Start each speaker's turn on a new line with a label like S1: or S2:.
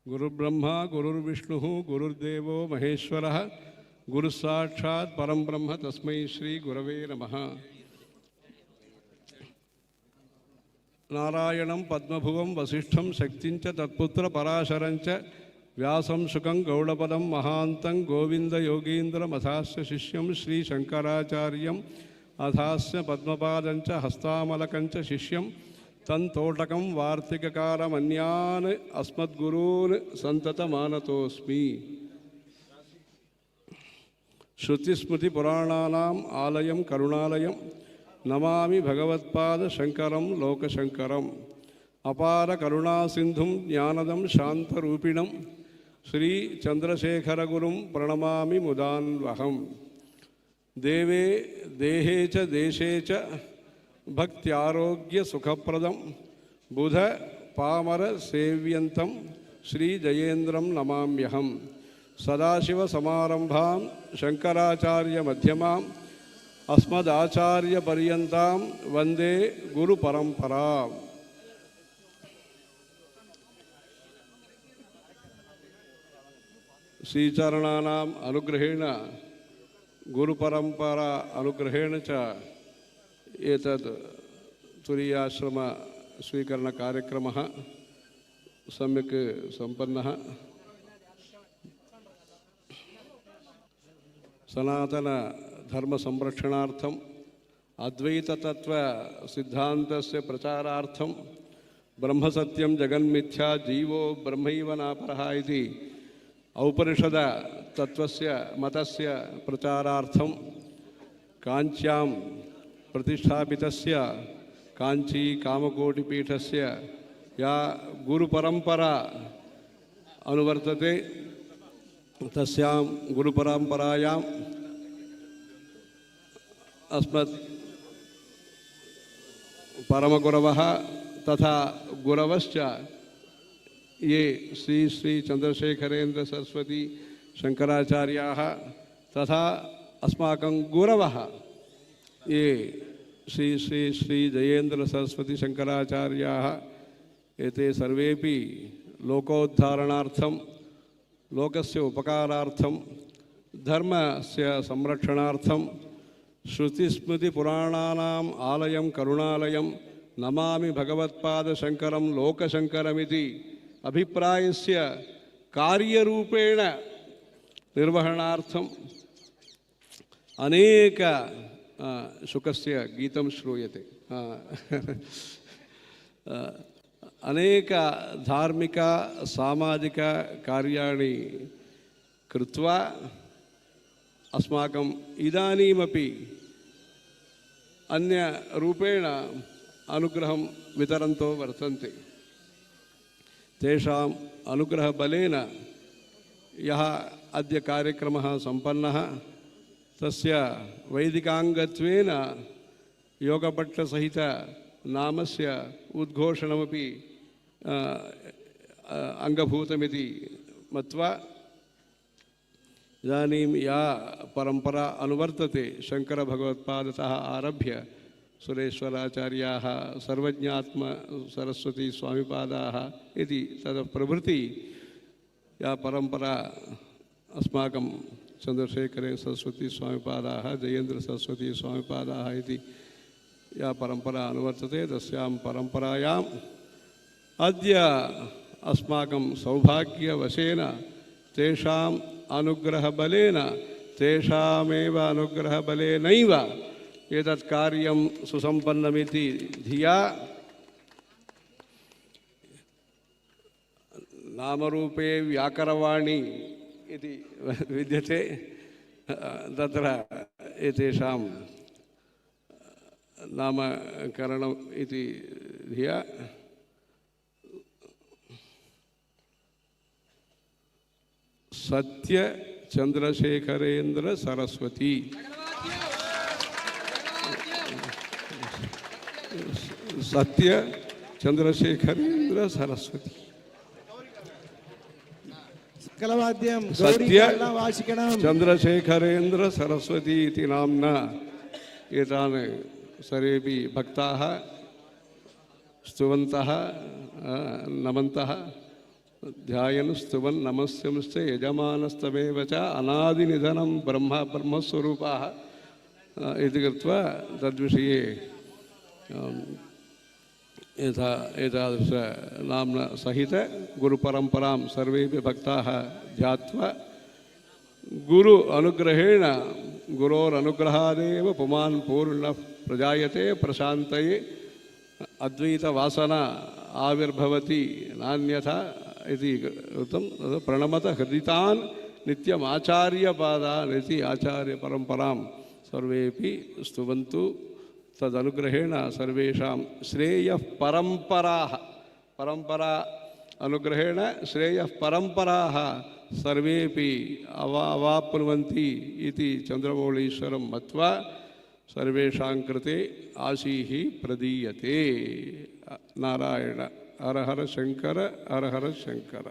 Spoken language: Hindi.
S1: गुरुर्ब्रह्मा गुरुर्विष्णुः गुरुर्देवो महेश्वरः गुरुसाक्षात् परं ब्रह्म तस्मै श्री गुरवे नमः। नारायणं पद्मभुवं वसिष्ठं शक्तिं च तत्पुत्र पराशरं च व्यासं शुकं गौडपदं महान्तं गोविन्दयोगीन्द्रमथास्य शिष्यं श्रीशङ्कराचार्यम् अथास्य पद्मपादं च हस्तामलकं च शिष्यं तन्तोटकं वार्तिककारमन्यान् अस्मद्गुरून् सन्ततमानतोऽस्मि। श्रुतिस्मृतिपुराणानाम् आलयं करुणालयं नमामि भगवत्पादशङ्करं लोकशङ्करम्। अपार करुणासिन्धुं ज्ञानदं शान्तरूपिणं श्रीचन्द्रशेखरगुरुं प्रणमामि मुदान्वहम्। देवे देहे च देशे च भक्त्यारोग्यसुखप्रदं बुध पामर सेव्यन्तं श्रीजयेन्द्रं नमाम्यहम्। सदाशिवसमारम्भां शङ्कराचार्यमध्यमाम् अस्मदाचार्यपर्यन्तां वन्दे गुरुपरम्पराम्। श्रीचरणानाम् अनुग्रहेण गुरुपरम्परा अनुग्रहेण च एतत् तुरीयाश्रम स्वीकरणकार्यक्रमः सम्यक् सम्पन्नः। सनातन धर्म संरक्षणार्थम अद्वैत तत्व सिद्धांतस्य प्रचारार्थम ब्रह्मसत्यं जगन्मिथ्या जीवो ब्रह्मैव नापरः इति औपनिषद तत्वस्य मतस्य प्रचारार्थम काञ्च्यां प्रतिष्ठापितस्य काञ्ची कामकोटिपीठस्य या गुरुपरंपरा अनुवर्तते तस्यां गुरुपरंपरायां अस्मत् परमगुरवः तथा गुरवश्च ये श्री श्री चन्द्रशेखरेन्द्र सरस्वती शंकराचार्याः तथा अस्माकं गुरवः ये श्री श्री श्री जयेन्द्र सरस्वती शंकराचार्याः एते सर्वेपि लोकोद्धारणार्थं लोकस्य उपकारार्थं धर्मस्य संरक्षणार्थं श्रुतिस्मृतिपुराणानाम् आलयं करुणालयं नमामि भगवत्पादशङ्करं लोकशङ्करमिति अभिप्रायस्य कार्यरूपेण निर्वहणार्थम् अनेक शुकस्य गीतं श्रूयते। अनेक धार्मिक सामाजिक कार्याणि कृत्वा अस्माकम् इदानीमपि अन्य रूपेण अनुग्रहं वितरन्तो वर्तन्ते। तेषाम् अनुग्रहबलेन यः अद्य कार्यक्रमः सम्पन्नः तस्य वैदिकाङ्गत्वेन योगपट्टसहित नामस्य उद्घोषणमपि अङ्गभूतमिति मत्वा इदानीं या परंपरा अनुवर्तते शङ्करभगवत्पादतः आरभ्य सुरेश्वराचार्याः सर्वज्ञात्म सरस्वती स्वामिपादाः इति तत्प्रभृति या परंपरा अस्माकं चन्द्रशेखरे सरस्वती स्वामिपादाः जयेन्द्र सरस्वती स्वामिपादाः इति या परंपरा अनुवर्तते तस्यां परंपरायाम् अद्य अस्माकं सौभाग्यवशेन तेषाम् अनुग्रहबलेन तेषामेव अनुग्रहबलेनैव एतत् कार्यं सुसम्पन्नमिति धिया नामरूपे व्याकरवाणी इति विद्यते तत्र एतेषां नामकरणम् इति धिया सत्य चन्द्रशेखरेन्द्र सरस्वती सत्य चन्द्रशेखरेन्द्र सरस्वती सत्य चन्द्रशेखरेन्द्र सरस्वती इति नाम्ना एतान् सर्वेपि भक्ताः स्तुवन्तः नमन्तः ध्यायन् स्तुवन् नमस्यंश्च यजमानस्तमेव च अनादिनिधनं ब्रह्मस्वरूपाः इति कृत्वा तद्विषये एतादृश नाम्ना सहित गुरुपरम्परां सर्वेपि भक्ताः ध्यात्वा गुरु अनुग्रहेण गुरोरनुग्रहादेव पुमान् पूर्णः प्रजायते प्रशान्तये अद्वैतवासना आविर्भवति नान्यथा इति उक्तं प्रणमत हृदितान् नित्यमाचार्यपादान् इति आचार्यपरम्परां सर्वेपि स्तुवन्तु तदनुग्रहेण सर्वेषां श्रेयः परम्पराः परम्परा अनुग्रहेण श्रेयः परम्पराः सर्वेपि अवाप्नुवन्ति इति चन्द्रमौळीश्वरं मत्वा सर्वेषां कृते आशीः प्रदीयते। नारायण हर हर शंकर हर हर शंकर।